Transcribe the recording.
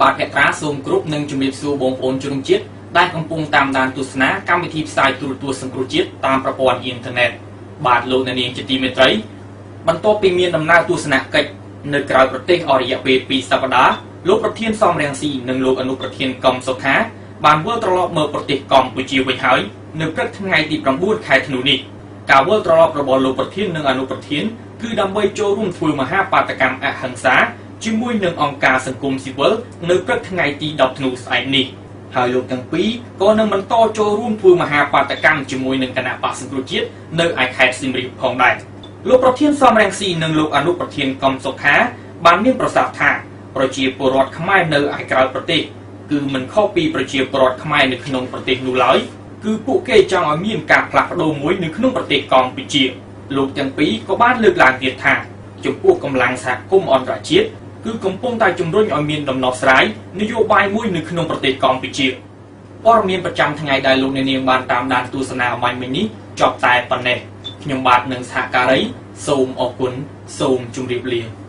បាទអ្នកត្រាសូមគ្រប់នឹងជំរាបសួរបងប្អូនជនជាតិដែលកំពុងតាមដានទស្សនាកម្មវិធីផ្សាយទូរទស្សន៍សង្គ្រោះជាតិតាមប្រព័ន្ធអ៊ីនធឺណិតបាទលោកអ្នកនាងជាទីមេត្រីបន្ទាប់ពីមានដំណើរទស្សនកិច្ចនៅក្រៅប្រទេសអស់រយៈពេល2សប្តាហ៍លោកប្រធានសំរងស៊ីនិងលោកអនុប្រធានកំសុខាបានវិលត្រឡប់មកប្រទេសកម្ពុជាវិញហើយនៅព្រឹកថ្ងៃទី9ខែធ្នូនេះការវិលត្រឡប់របស់លោកប្រធាននិងអនុប្រធានគឺដើម្បីចូលរួមធ្វើមហាបាតកម្មអហិង្សាជាមួយនឹងអង្គការសង្គមស៊ីវិលនៅព្រឹកថ្ងៃទី10ធ្នូស្អែកនេះហើយលោកទាំងពីរក៏នឹងបន្តចូលរួមធ្វើមហាបាតកម្មជាមួយនឹងគណៈបក្សសង្គ្រោះជាតិនៅឯខេត្តសៀមរាបផងដែរលោកប្រធានសំរងស៊ីនិងលោកអនុប្រធានកំសុខាបានមានប្រសាសន៍ថាប្រជាពលរដ្ឋខ្មែរនៅឯក្រៅប្រទេសគឺមិនខុសពីប្រជាពលរដ្ឋខ្មែរនៅក្នុងប្រទេសនោះឡើយគឺពួកគេចង់ឲ្យមានការផ្លាស់ប្ដូរមួយនៅក្នុងប្រទេសកម្ពុជាលោកទាំងពីរក៏បានលើកឡើងទៀតថាចំពោះកម្លាំងសហគមន៍អន្តរជាតិគឺកំពុងតែជំរុញឲ្យមានដំណោះស្រាយនយោបាយមួយនៅក្នុងប្រទេសកម្ពុជាព័ត៌មានប្រចាំថ្ងៃដែលលោកអ្នកនាងបានតាមដានទស្សនាអំបញ្ញមិញនេះចប់តែប៉ុណ្ណេះខ្ញុំបាទនឹងសហការីសូមអរគុណសូមជម្រាបលា